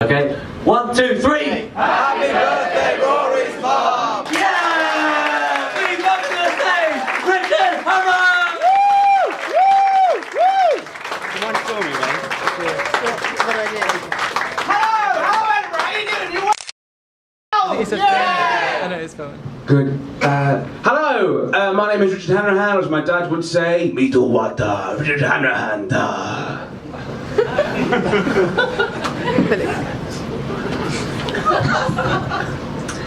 Okay, 1, 2, 3. Happy birthday, Rory's mom! Yeah! Big up to the stage, Richard Hammond! One story, man. Hello, how are you doing? You It's a I know it's filming. Good. Hello, my name is Richard Hanrahan, as my dad would say. Me too, what Richard Hanrahan.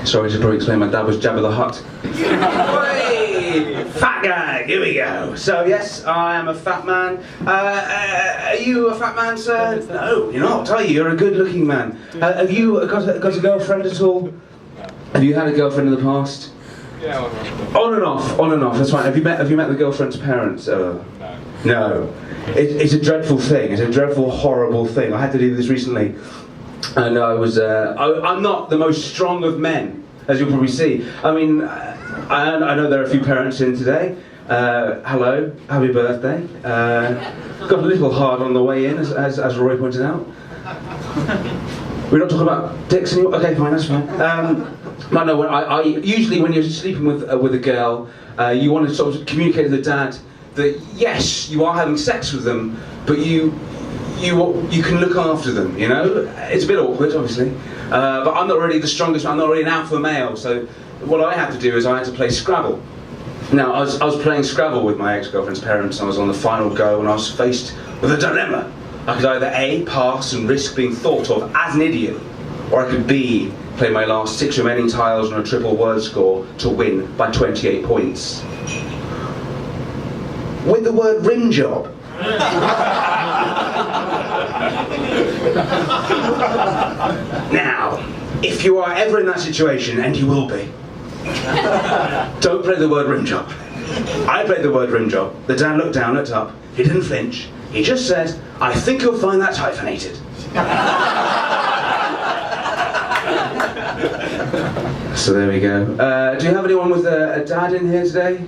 Sorry to probably explain, my dad was Jabba the Hutt. Hey, fat guy, here we go. So yes, I am a fat man. Are you a fat man, sir? No, you're not, are you? You're a good-looking man. Have you got a girlfriend at all? Have you had a girlfriend in the past? Yeah, On and off, that's fine. Have you met the girlfriend's parents? No. No. It's a dreadful thing. It's a dreadful, horrible thing. I had to do this recently. And I'm not the most strong of men, as you'll probably see. I mean, I know there are a few parents in today. Hello, happy birthday. Got a little hard on the way in, as Rory pointed out. We're not talking about dicks anymore? Okay, fine, that's fine. No, I usually when you're sleeping with a girl, you want to sort of communicate to the dad that yes, you are having sex with them, but you can look after them, you know? It's a bit awkward, obviously. But I'm not really the strongest, I'm not really an alpha male, so what I had to do is I had to play Scrabble. Now, I was playing Scrabble with my ex-girlfriend's parents, and I was on the final go, and I was faced with a dilemma. I could either A, pass and risk being thought of as an idiot, or I could B, play my last 6 remaining tiles on a triple word score to win by 28 points. With the word rim job. Now, if you are ever in that situation, and you will be, don't play the word rim job. I played the word rim job. The dad looked down, looked up, he didn't flinch. He just said, I think you'll find that's hyphenated. So there we go. Do you have anyone with a dad in here today?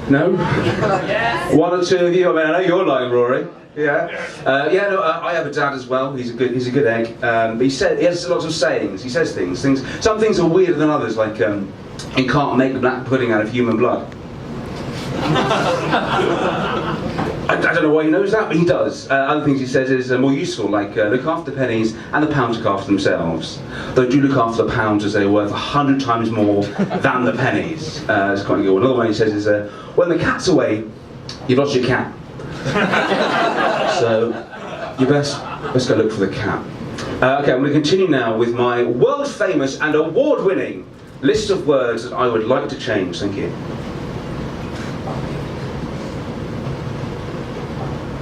No? Yes. 1 or 2 of you. I mean, I know you're lying, Rory. Yeah. No, I have a dad as well. He's a good egg. But he has lots of sayings. He says things. Some things are weirder than others, like you can't make black pudding out of human blood. I don't know why he knows that, but he does. Other things he says is more useful, like look after the pennies and the pounds look after themselves. Though do look after the pounds as they're worth 100 times more than the pennies. It's quite a good one. Another one he says is, when the cat's away, you've lost your cat. So you best go look for the cat. Okay, I'm going to continue now with my world famous and award-winning list of words that I would like to change. Thank you.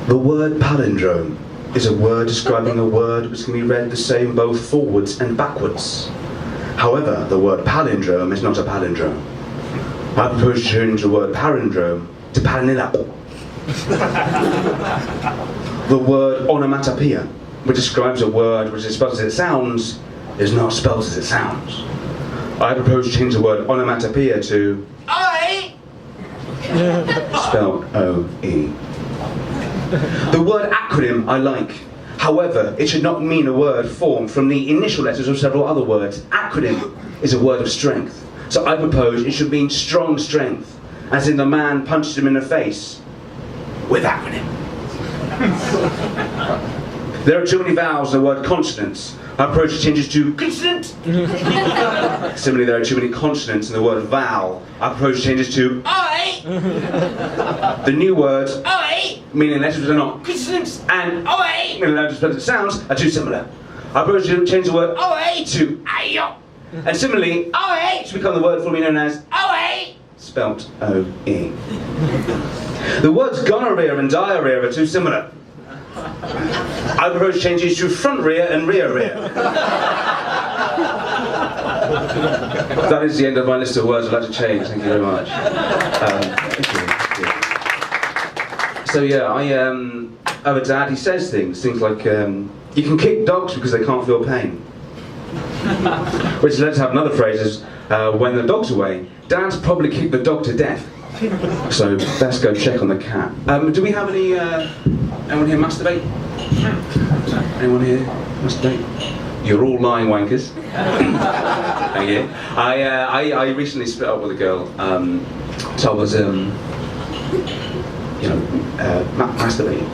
The word palindrome is a word describing a word which can be read the same both forwards and backwards. However, the word palindrome is not a palindrome. I propose to change the word palindrome to palinilap. The word onomatopoeia, which describes a word which is spelled as it sounds, is not spelled as it sounds. I propose to change the word onomatopoeia to I, spelled O-E. The word acronym I like. However, it should not mean a word formed from the initial letters of several other words. Acronym is a word of strength. So I propose it should mean strong strength, as in the man punched him in the face with acronym. There are too many vowels in the word consonants. I propose to change it to consonant. Similarly, there are too many consonants in the word vowel. I propose to change it to I. The new word I, meaning letters that are not consonants, and I, meaning letters that sounds, are too similar. I propose to change the word I to I. And similarly, I should become the word formerly known as OA, spelt O-E. The words gonorrhea and diarrhea are too similar. I propose to change these to front rear and rear rear. That is the end of my list of words I'd like to change. Thank you very much. Thank you. So yeah, I have a dad. He says things like you can kick dogs because they can't feel pain. Which led to have another phrase is when the dog's away, Dad's probably kicked the dog to death. So let's go check on the cat. Do we have anyone here masturbate? Anyone here masturbate? You're all lying wankers. Thank you. I recently split up with a girl. So I was masturbating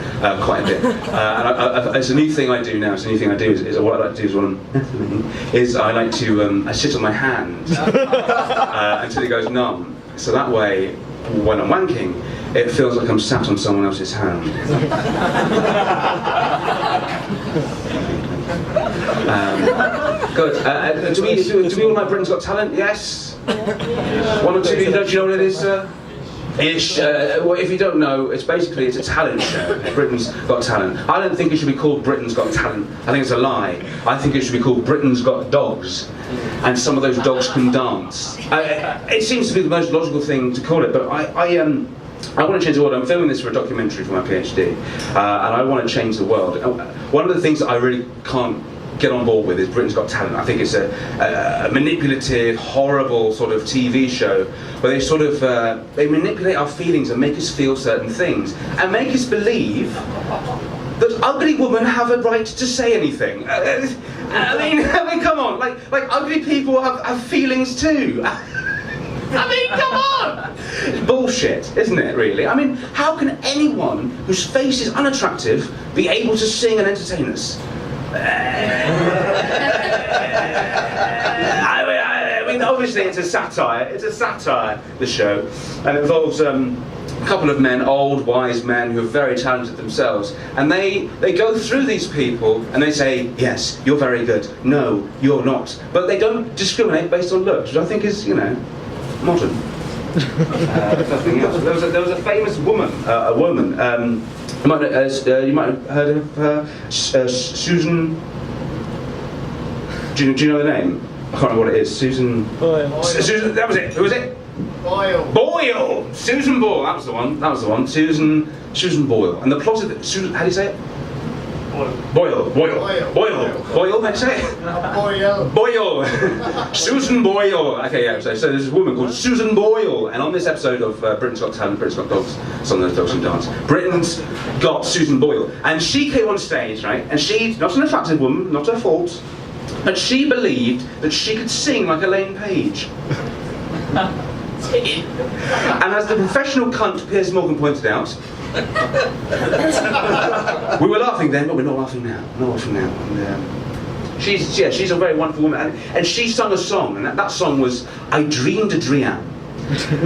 quite a bit. And it's a new thing I do now. It's a new thing I do. Is what I like to do is when I'm masturbating, is I like to I sit on my hand until it goes numb. So that way, when I'm wanking, it feels like I'm sat on someone else's hand. Good. Do we all like Britain's Got Talent? Yes. One or two. Do you know what it is? Ish. Well, if you don't know, it's a talent show. Britain's Got Talent. I don't think it should be called Britain's Got Talent. I think it's a lie. I think it should be called Britain's Got Dogs, and some of those dogs can dance. It seems to be the most logical thing to call it, but I want to change the world. I'm filming this for a documentary for my PhD, and I want to change the world. One of the things that I really can't get on board with is Britain's Got Talent. I think it's a manipulative, horrible sort of TV show where they sort of they manipulate our feelings and make us feel certain things and make us believe that ugly women have a right to say anything. I mean, come on, like ugly people have feelings too. I mean, come on! It's bullshit, isn't it, really? I mean, how can anyone whose face is unattractive be able to sing and entertain us? I mean, obviously it's a satire. It's a satire, the show. And it involves a couple of men, old, wise men, who are very talented themselves. And they go through these people and they say, yes, you're very good. No, you're not. But they don't discriminate based on looks, which I think is, modern. Nothing else. There was a famous woman, you might have heard of her, Susan. Do you know the name? I can't remember what it is. Susan. Boyle. Susan. That was it. Who was it? Boyle. Boyle. Susan Boyle. That was the one. Susan Boyle. And the plot of it. Susan. How do you say it? Boyle. Boyle. How do you say it? Boyle. Susan Boyle. Okay, yeah. So there's a woman called Susan Boyle, and on this episode of Britain's Got Talent, Britain's Got Dogs, some of those dogs can dance. Britain's got Susan Boyle, and she came on stage, right? And she's not an attractive woman, not her fault, but she believed that she could sing like Elaine Page. And as the professional cunt Piers Morgan pointed out, we were laughing then, but we're not laughing now. And, she's a very wonderful woman, and she sung a song, and that song was "I Dreamed a Dream."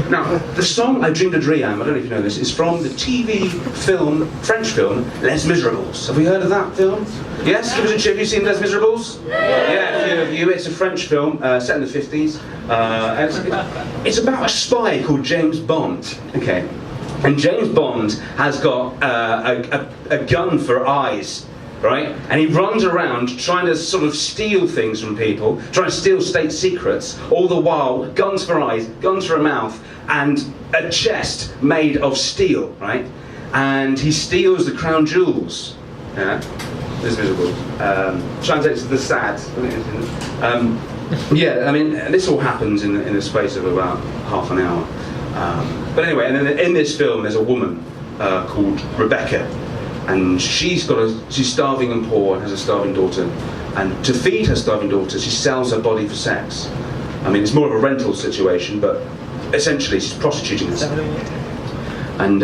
Now, the song "I Dreamed a Dream," I don't know if you know this, is from the TV film, French film, Les Miserables. Have we heard of that film? Yes? Give us a cheer. Have you seen Les Miserables? Yeah, a few of you. It's a French film set in the 50s. And it's about a spy called James Bond. Okay. And James Bond has got a gun for eyes, right? And he runs around trying to sort of steal things from people, trying to steal state secrets, all the while, guns for eyes, guns for a mouth, and a chest made of steel, right? And he steals the crown jewels. Yeah, it's visible. Translates to the sad. Yeah, I mean, this all happens in the space of about half an hour. But anyway, and then in this film there's a woman called Rebecca, and she's starving and poor and has a starving daughter, and to feed her starving daughter she sells her body for sex. I mean, it's more of a rental situation, but essentially she's prostituting herself. And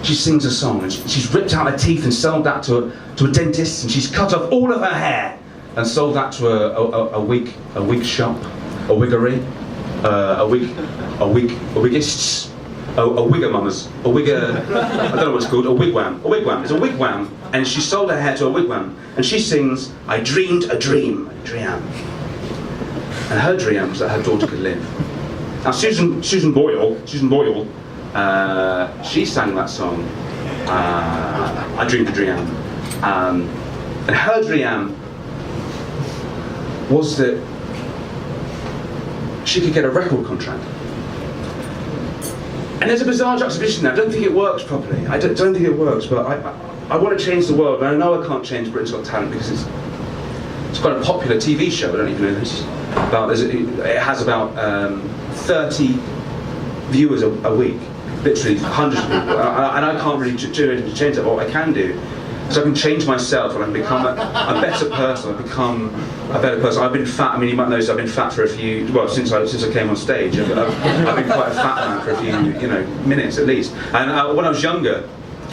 she sings a song, and she's ripped out her teeth and sold that to a dentist, and she's cut off all of her hair and sold that to a wig shop, a wiggery. A wiggists, a wiggermummers, I don't know what it's called, a wigwam. It's a wigwam, and she sold her hair to a wigwam, and she sings, "I dreamed a dream, and her dream was that her daughter could live." Now Susan Boyle, she sang that song, "I dreamed a dream," and her dream was that she could get a record contract. And there's a bizarre juxtaposition there. I don't think it works properly. I don't think it works, but I want to change the world, and I know I can't change Britain's Got Talent because It's quite a popular TV show. I don't even know this. It has about 30 viewers a week, literally hundreds of people, and I can't really do anything to change that. What I can do is I can change myself, and I can become a better person. I become a better person. I've been fat. I mean, you might notice I've been fat for since I came on stage. I've been quite a fat man for a few minutes at least. And when I was younger,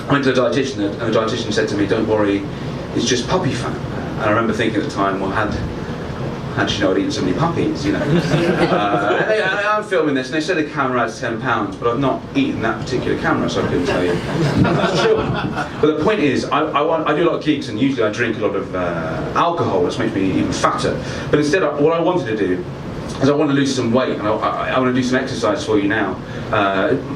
I went to a dietitian, and the dietitian said to me, "Don't worry, it's just puppy fat." And I remember thinking at the time, well, had she not eaten so many puppies, And I'm filming this, and they said the camera adds 10 pounds, but I've not eaten that particular camera, so I couldn't tell you. That's true. But the point is, I do a lot of gigs, and usually I drink a lot of alcohol, which makes me even fatter. But instead, what I wanted to do is I want to lose some weight, and I want to do some exercise for you now.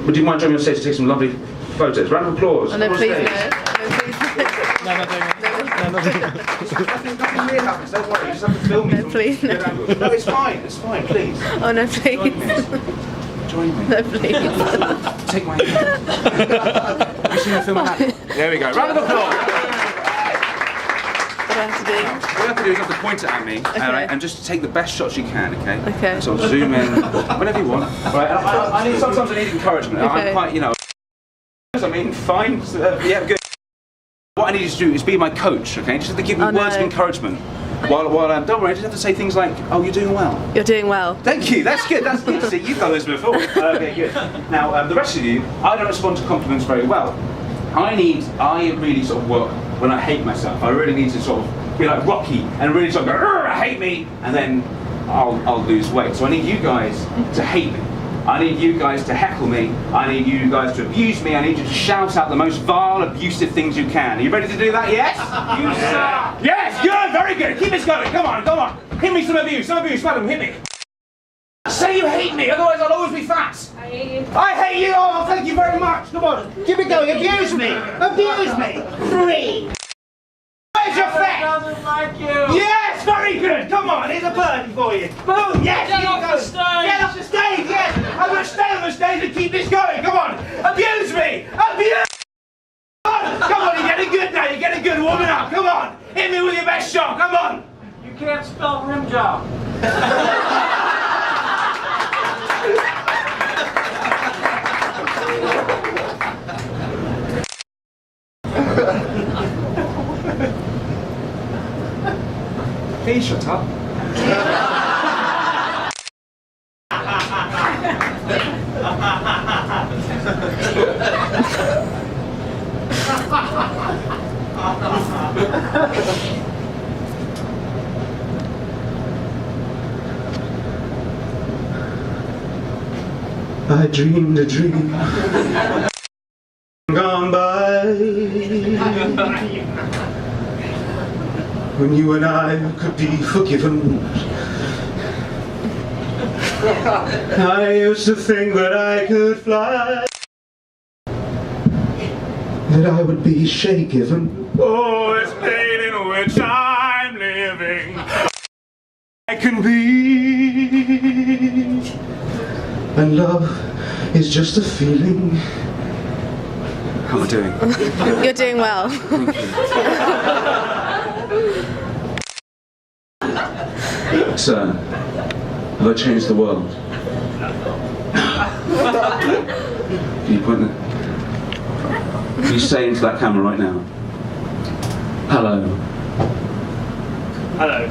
Would you mind joining me on stage to take some lovely photos? Round of applause. Oh, no, please, no. Nothing weird happens, don't worry, you just have to film me. No, please, no. No, it's fine, please. Oh, no, please. Join me. No, please. Take my hand. Have you seen the film of that? There we go. Round of applause. What do I have to do? All you have to do is you have to point it at me, Okay. and just take the best shots you can, okay? Okay. So I'll zoom in whenever you want. Right, sometimes I need encouragement. Okay. I'm quite, fine. Yeah, good. What I need you to do is be my coach, okay? Just have to give me words of encouragement. While don't worry, I just have to say things like, "Oh, you're doing well." You're doing well. Thank you. That's good. That's good. See, you've done this before. Okay, good. Now, the rest of you, I don't respond to compliments very well. I really sort of work when I hate myself. I really need to sort of be like Rocky and really sort of go, "I hate me," and then I'll lose weight. So I need you guys to hate me. I need you guys to heckle me. I need you guys to abuse me. I need you to shout out the most vile, abusive things you can. Are you ready to do that? Yes? You suck! Yes, good, very good. Keep this going. Come on. Hit me some abuse, madam, hit me. Say you hate me, otherwise I'll always be fat. I hate you. I hate you. Oh, thank you very much. Come on, keep it going. Abuse me. Abuse me. Free. Where's your fat? Doesn't like you. Yes, very good. Come on, here's a birdie for you. Boom. Yes, Get off the stage. Get off the stage. Yes, I'm going to stay on the stage and keep this going. Come on, abuse me. Abuse. Come on, you're getting good now. You're getting good. Warming up. Come on, hit me with your best shot. Come on. You can't spell rim job. Please shut up. I dreamed a dream gone by, when you and I could be forgiven. I used to think that I could fly, that I would be shaken. Oh, this pain in which I'm living, I can be. And love is just a feeling. How am I doing? You're doing well. Sir, have I changed the world? Can you point that? Can you say into that camera right now? Hello. Hello,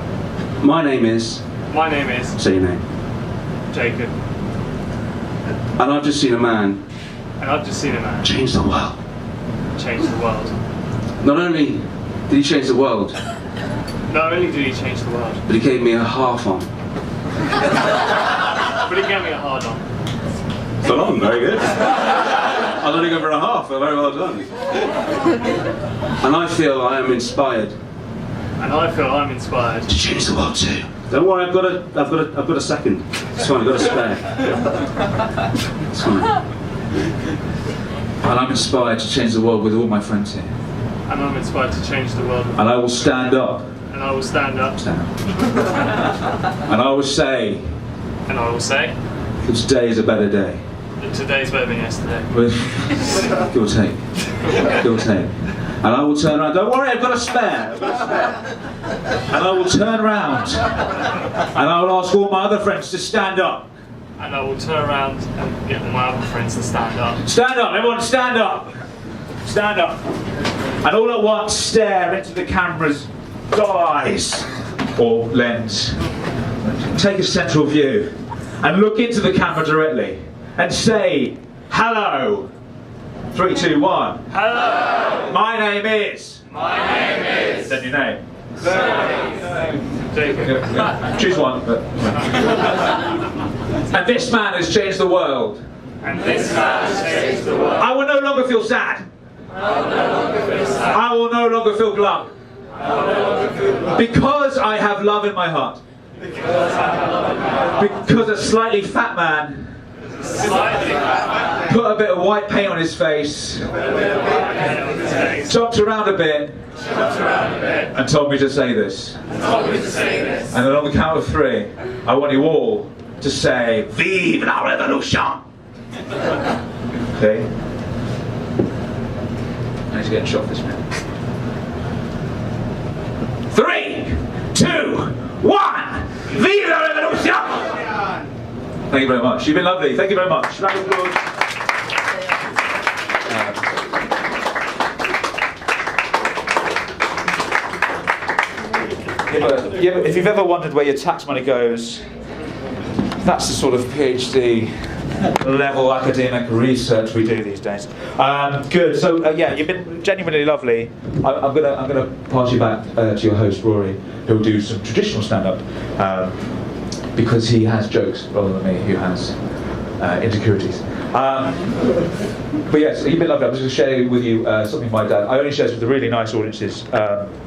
My name is. my name is Say your name. Jacob, And I've just seen a man and I've just seen a man change the world. change the world. Not only did he change the world, Not only did he change the world, but he gave me a half on. but he gave me a hard on. Full on, very good. I've only gone for a half, but very well done. And I feel I am inspired And I feel I'm inspired. to change the world too. Don't worry, I've got a second. It's fine, I've got a spare. It's fine. And I'm inspired to change the world with all my friends here. And I'm inspired to change the world. And I will stand up. And I will stand up. Stand up. And I will say And I will say that today is a better day. that today's better than yesterday. Give or take. Give or take. And I will turn around. Don't worry, I've got a spare. And I will turn around. And I will ask all my other friends to stand up. And I will turn around and get my other friends to stand up. Stand up, everyone, stand up. Stand up. And all at once stare into the camera's eyes or lens. Take a central view and look into the camera directly and say, hello. 3, 2, 1. Hello! My name is. My name is. Then your name. Jacob. Choose one. And this man has changed the world. And this man has changed the world. I will no longer feel sad. I will no longer feel sad. I will no longer feel glum. I will no longer feel glum. Because I have love in my heart. Because I have love in my heart. Because a slightly fat man Slightly fat. put a bit of white paint on his face, jumped around a bit, and told me to say this. And then on the count of 3, I want you all to say, Vive la Revolution! Okay? I need to get a shot this minute. 3, 2, 1! Vive la Revolution! Thank you very much. You've been lovely. Thank you very much. Round of applause. If you've ever wondered where your tax money goes, that's the sort of PhD level academic research we do these days. Good. So yeah, you've been genuinely lovely. I'm gonna pass you back to your host Rory, who'll do some traditional stand-up because he has jokes rather than me, who has insecurities. But yes, you've been lovely. I'm just going to share with you something my dad. I only share this with the really nice audiences.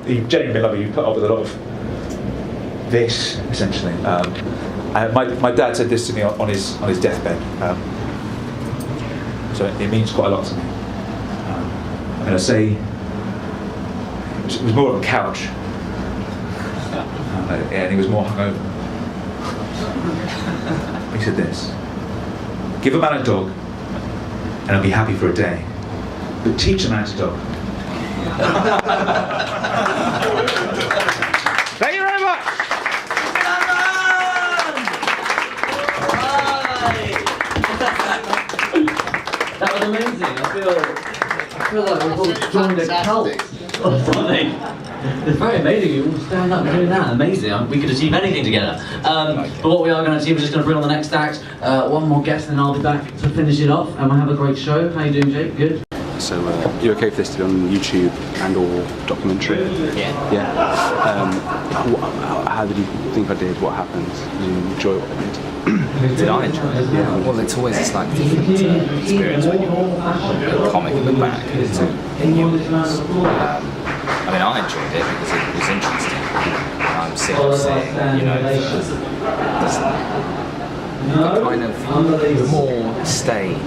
You've genuinely been lovely. You put up with a lot of this, essentially. My dad said this to me on his deathbed, so it means quite a lot to me. I'm going to say it was more of a couch, and he was more hungover. He said this: give a man a dog, and he'll be happy for a day, but teach a man to dog. Thank you very much. That was amazing. I feel like we've all joined a cult or something. It's very amazing. You all stand up and doing that. Amazing. We could achieve anything together. But what we are going to achieve is just going to bring on the next act. One more guest, and then I'll be back to finish it off. And we'll have a great show. How you doing, Jake? Good. So you're okay for this to be on YouTube and or documentary? Yeah. How did you think I did? What happened? Did you enjoy what I did? Did I enjoy it? Yeah. Well, it's always a slightly different experience when you're a comic at the back to the audience. I mean, I enjoyed it because it was interesting. I'm sick of seeing, the kind of more staid,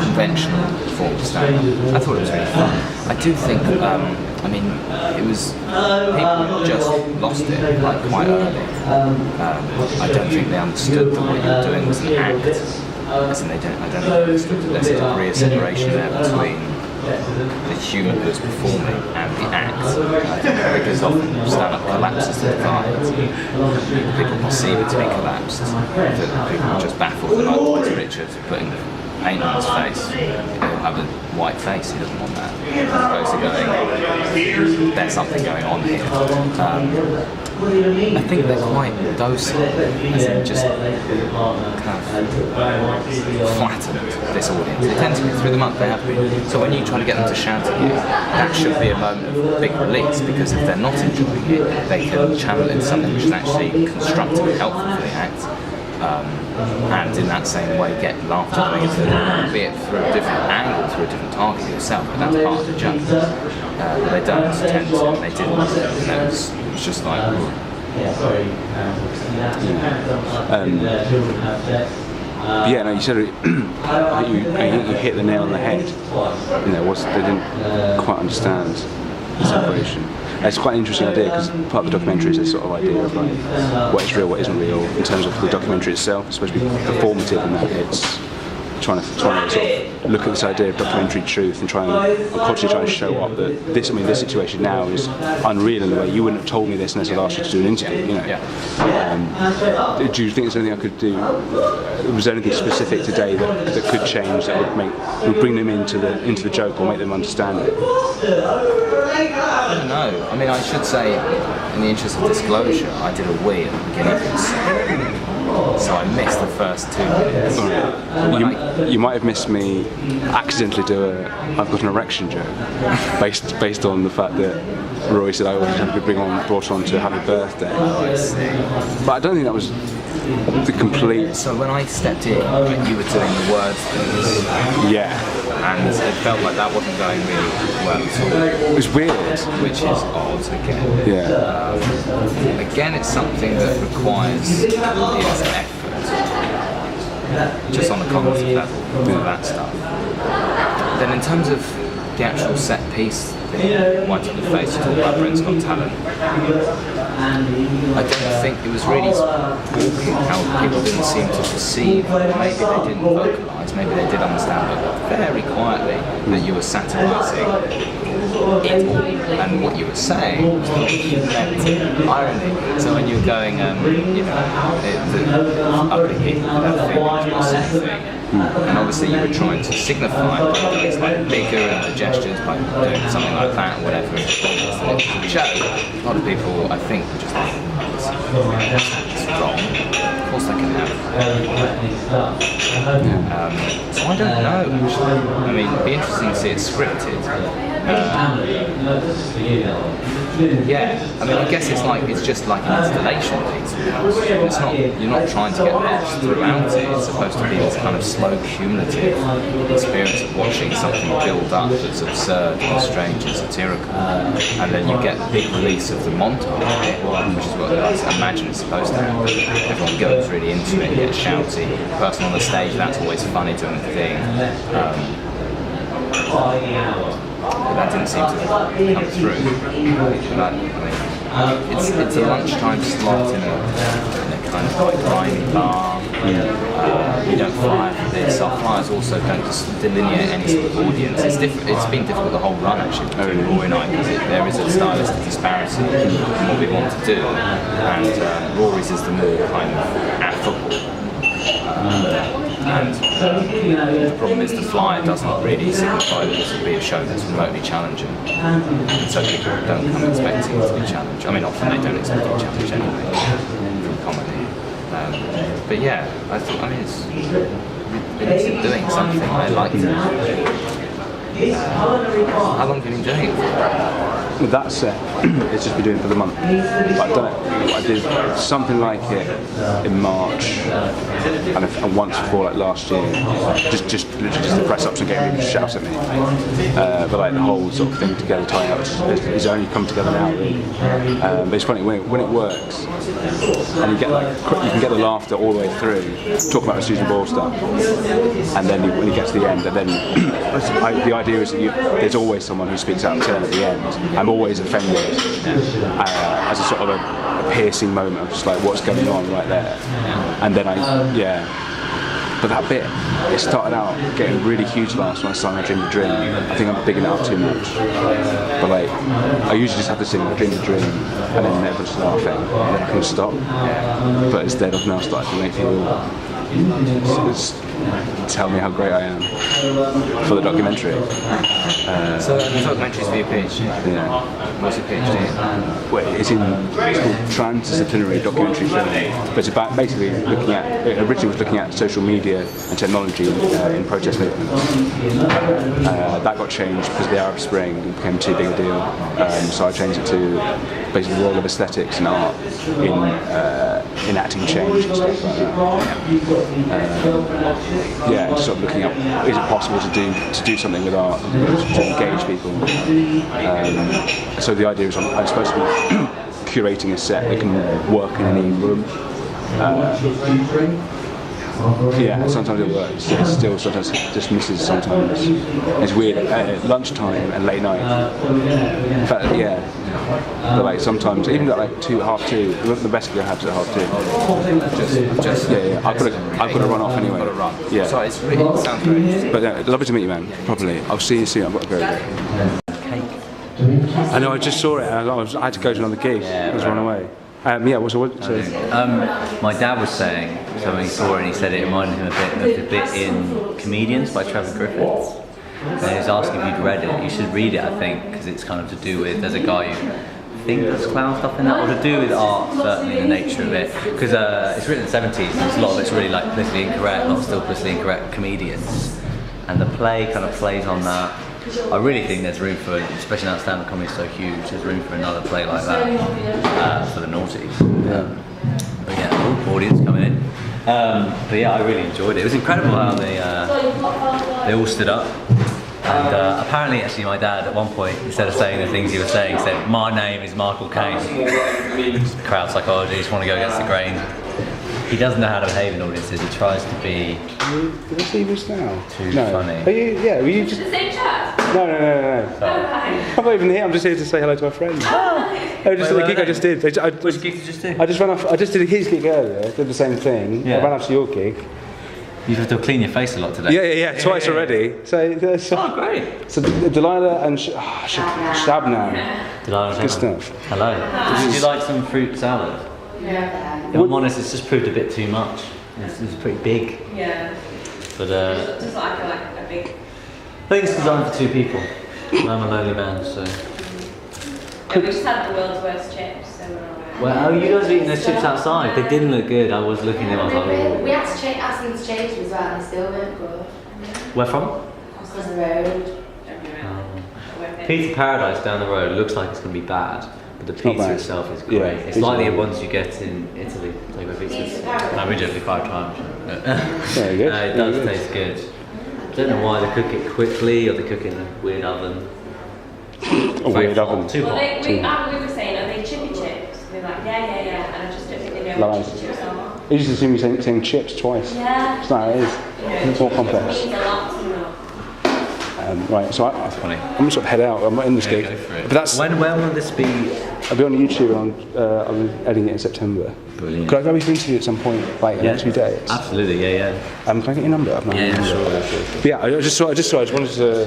conventional form of stand-up. I thought it was really fun. I do think, it was, people just lost it like quite early. I don't think they understood that what you were doing was an act. I don't think they understood that there's a degree of separation there between the human who is performing and the act. Because often stand-up collapses to divide. People perceive it to be collapsed. People are just baffled. And otherwise Richard putting paint on his face. He'll have a white face, he doesn't want that. As opposed to going, there's something going on here. I think they're quite docile, as in just kind of flattened this audience. They tend to be through the month, they have been. So when you try to get them to shout at you, that should be a moment of big release, because if they're not enjoying it, they can channel it into something which is actually constructively helpful for the act. And in that same way get laughter coming into the room, be it through a different angle, through a different target yourself, but that's part of the joke. They don't tend to, and they didn't. It was just like, yeah, no, you said it, you hit the nail on the head. They didn't quite understand the separation. It's quite an interesting idea, because part of the documentary is this sort of idea of like what is real, what isn't real, in terms of the documentary itself. It's supposed to be performative in that it's trying to sort of look at this idea of documentary truth and I'm constantly trying to show up that this situation now is unreal in a way. You wouldn't have told me this unless I'd asked you to do an interview, you know. Do you think there's anything I could do? Was there anything specific today that could change, that would bring them into the joke or make them understand it? I don't know. I mean, I should say, in the interest of disclosure, I did a wee at the beginning of this, so I missed the first 2 minutes. You might have missed me accidentally do I've got an erection joke based on the fact that Rory said I wanted to be brought on to Happy Birthday. Oh, I see. But I don't think that was the complete... So when I stepped in, you were doing the words things. Yeah. And it felt like that wasn't going really well at all. It was weird. Which is odd again. Yeah. Again, it's something that requires effort. Just on the cognitive level, that stuff. Then in terms of the actual set piece thing, White on the Face, you talk about Britain's Got Talent. I don't think it was really how people didn't seem to perceive, maybe they didn't vocalise, maybe they did understand, but very quietly that you were satirising it all, and what you were saying was not irony. So when you were going, the uppity thing, that thing, and obviously you were trying to signify by things like bigger and the gestures by doing something like that, whatever it was a joke. A lot of people, I think, were just like, it's wrong. Of course they can have it. So I don't know, actually. I mean, it'd be interesting to see it scripted. Yeah, I mean, I guess it's just like an installation piece. It's not, you're not trying to get lost throughout it. It's supposed to be this kind of slow, cumulative experience of watching something build up that's absurd and strange and satirical, and then you get the big release of the montage bit, which is what I imagine it's supposed to happen. Everyone goes really into it, gets shouty. The person on the stage, that's always funny doing the thing. But that didn't seem to come through. It's a lunchtime slot in a kind of like grimy bar. You don't fly for this. Our flyers also don't delineate any sort of audience. It's been difficult the whole run actually between Rory and I, because there is a stylistic disparity in what we want to do, and Rory's is the more kind of affable. And the problem is the flyer doesn't really signify that this will be a show that's remotely challenging. And so people don't come expecting it to be challenged. I mean, often they don't expect to be challenged anyway from comedy. But yeah, it's doing something. I liked it. How long have you been doing it for? With that set, it's just been doing it for the month. But I've done it. I did something like it in March, and once before, like last year. Just the press ups and getting people to shout at me. But like the whole sort of thing together, tying up, it's only come together now, really. But it's funny when it works, and you can get the laughter all the way through. Talking about the Susan Boyle stuff, and then when you get to the end, and then the idea is that there's always someone who speaks out of turn at the end. I'm always offended as a sort of a piercing moment of just like what's going on right there, and then but that bit, it started out getting really huge laughs when I sang I Dream the Dream. I think I'm bigging it up too much, but like I usually just have to sing I Dream the Dream and then everyone's laughing and then I can stop, but instead I've now started to make people tell me how great I am for the documentary. So the documentary's for your PhD? Yeah. What's your PhD in? Well, it's called Transdisciplinary Documentary Filming, but it's about basically looking at, it originally was looking at social media and technology in protest movements. That got changed because of the Arab Spring, it became too big a deal, so I changed it to basically the role of aesthetics and art in enacting change and stuff like that. Just sort of looking at, is it possible to do something with art to engage people? So the idea is I'm supposed to be curating a set that can work in any room. Sometimes it works. It still sometimes just misses. Sometimes it's weird. Lunchtime and late night. In fact, But like sometimes, even at like half two, the best gig I have is at half two. Just Yeah. I've got to run off anyway. Got to run. Yeah. So it sounds very interesting. But lovely to meet you, man. Properly. I'll see you soon. I've got to go. I know. I just saw it. And I had to go to another gig. I was run away. My dad was saying, so when he saw it and he said it reminded him a bit of the bit in Comedians by Trevor Griffiths. And he was asking if you'd read it. You should read it, I think, because it's kind of to do with, there's a guy who thinks clown stuff in that, or to do with art, certainly the nature of it. Because it's written in the 70s, so a lot of it's really like politically incorrect, a lot of still politically incorrect comedians. And the play kind of plays on that. I really think there's room for, especially now stand-up comedy is so huge, there's room for another play like that for the noughties. But yeah, audience coming in. But yeah, I really enjoyed it. It was incredible how they all stood up. And apparently, actually, my dad at one point, instead of saying the things he was saying, said, "My name is Michael Caine." Crowd psychology, just want to go against the grain. He doesn't know how to behave in audiences. He tries to be Did I see this now? too No. funny. Are you? Yeah. Were you just? The same chat? No. I'm not even here. I'm just here to say hello to my friends. Oh, just the gig I just did. Which gig did you just do? I just ran off. I just did his gig earlier. Did the same thing. Yeah. I ran off to your gig. You have to clean your face a lot today. Yeah. Twice already. So great. So Delilah and Shabnam. Delilah, Good stuff. Hello. Did you like some fruit salad? Yeah. If I'm honest, it's just proved a bit too much. It's pretty big. Yeah. But Just like a big. I think it's designed for two people. I'm a lonely man, so. Yeah, we just had the world's worst chips, so we're alright. Well, oh, you guys were eating those chips outside. They didn't look good. I was looking at them. I was like, oh. We had to ask them to change them as well, and they still weren't good. Where from? Across the road. Pizza Paradise down the road looks like it's going to be bad, but the pizza bad. itself is great. Yeah, it's pizza like the is ones you get in Italy. Like where pizza's. I've been to 5 times. Very good. It does taste good. I don't know why they cook it quickly or they cook it in a weird oven. A weird oven. Too Well, hot. we were saying, are they chippy chips? They're like, yeah, and I just don't think they know what Lies. chippy chips are. I used to see me saying chips twice. Yeah. It's not how it is. It's more complex. It means a lot to know. Right, so That's funny. I'm gonna sort of head out. I'm not in this gig. Go for it. But that's. When will this be? I'll be on YouTube and I'm editing it in September. Brilliant. Could I grab you for an interview at some point, like in the next few days? Absolutely, yeah. Can I get your number? I've not Yeah, your number. sure. But yeah, I just wanted to.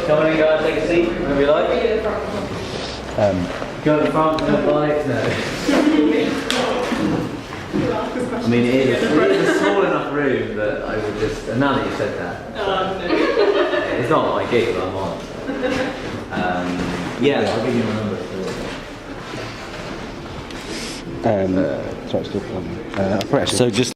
Come on in, guys, take a seat, wherever you like. Go to the front, no bikes, no. I mean, it is a small enough room that I would just. And now that you said that, it's not my gig, but I'm on. Yeah, I'll give you my number. Sorry, it's still coming. So just.